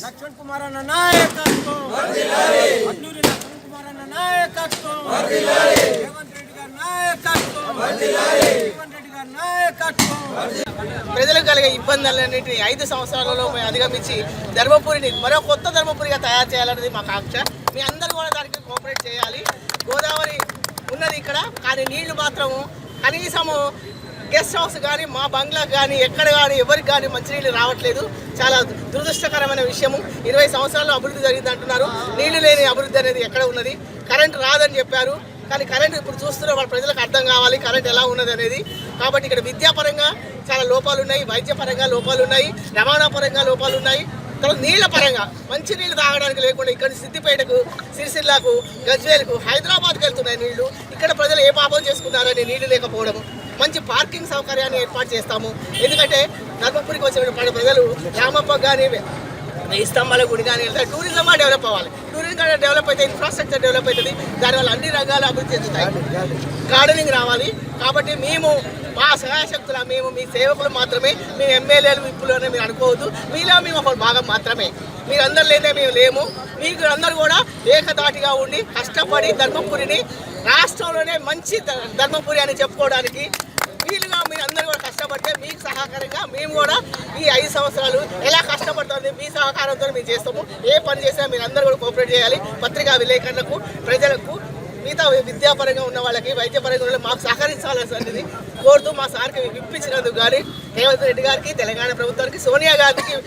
लक्ष्मण कुमार नायकत्व अड्नूरी लक्ष्मण कुमार नायकत्व रेवंत रेड्डी गाరి నాయకత్వం జీవన్ రెడ్డి గారి నాయకత్వం ప్రజలకు కలిగే ఇబ్బందులన్నింటినీ 5 సంవత్సరాలలో మేము అధిగమించి ధర్మపురిని మరో కొత్త ధర్మపురిగా తయారు చేయాలనేది మా కాంక్ష. మీ అందరూ కూడా దానికి కోఆపరేట్ చేయాలి. గోదావరి ఉన్నది ఇక్కడ, కానీ నీళ్లు మాత్రము కనీసము గెస్ట్ హౌస్ కానీ మా బంగ్లా కానీ ఎక్కడ కానీ ఎవరికి కానీ మంచినీళ్ళు రావట్లేదు. చాలా దురదృష్టకరమైన విషయము. 20 సంవత్సరాల్లో అభివృద్ధి జరిగింది అంటున్నారు. నీళ్లు లేని అభివృద్ధి అనేది ఎక్కడ ఉన్నది? కరెంట్ రాదని చెప్పారు, కానీ కరెంట్ ఇప్పుడు చూస్తున్న వాళ్ళ ప్రజలకు అర్థం కావాలి కరెంట్ ఎలా ఉన్నది అనేది. కాబట్టి ఇక్కడ విద్యాపరంగా చాలా లోపాలు ఉన్నాయి, వైద్యపరంగా లోపాలు ఉన్నాయి, రవాణా పరంగా లోపాలు ఉన్నాయి. తర్వాత నీళ్ల పరంగా మంచి నీళ్ళు తాగడానికి లేకుండా ఇక్కడ సిద్దిపేటకు, సిరిసిల్లాకు, గజ్వేల్కు, హైదరాబాద్కి వెళ్తున్నాయి నీళ్లు. ఇక్కడ ప్రజలు ఏ పాపం చేసుకున్నారని నీళ్లు లేకపోవడం. మంచి పార్కింగ్ సౌకర్యాన్ని ఏర్పాటు చేస్తాము. ఎందుకంటే ధర్మపురికి వచ్చిన ప్రజలు రామప్ప కానీ, స్తంభాల గుడి కానీ వెళ్తారు. టూరిజం డెవలప్ అవ్వాలి. టూరిజం డెవలప్ అయితే ఇన్ఫ్రాస్ట్రక్చర్ డెవలప్ అవుతుంది. దానివల్ల అన్ని రంగాలు అభివృద్ధి చెందుతాయి. గార్డెనింగ్ రావాలి. కాబట్టి మేము మా సహాయశక్తుల మేము మీ సేవకులు మాత్రమే, మేము ఎమ్మెల్యేలు విప్పులు అని మీరు అనుకోవద్దు. మీలో మేము ఒక భాగం మాత్రమే. మీరందరూ లేదే మేము లేము. మీకు అందరూ కూడా ఏకదాటిగా ఉండి కష్టపడి ధర్మపురిని రాష్ట్రంలోనే మంచి ధర్మపురి అని చెప్పుకోవడానికి వీలుగా మీరు అందరూ కూడా కష్టపడితే మీకు సహకారంగా మేము కూడా ఈ 5 సంవత్సరాలు ఎలా కష్టపడుతుంది మీ సహకారంతో మేము చేస్తాము. ఏ పని చేసినా మీరు అందరూ కూడా కోఆపరేట్ చేయాలి. పత్రికా విలేకరులకు, ప్రజలకు, మిగతా విద్యాపరంగా ఉన్న వాళ్ళకి, వైద్యపరంగా ఉన్న మాకు సహకరించాల్సింది కోరుతూ మా సార్కి విప్పించినందుకు కానీ రేవంత్ రెడ్డి గారికి, తెలంగాణ ప్రభుత్వానికి, సోనియా గాంధీకి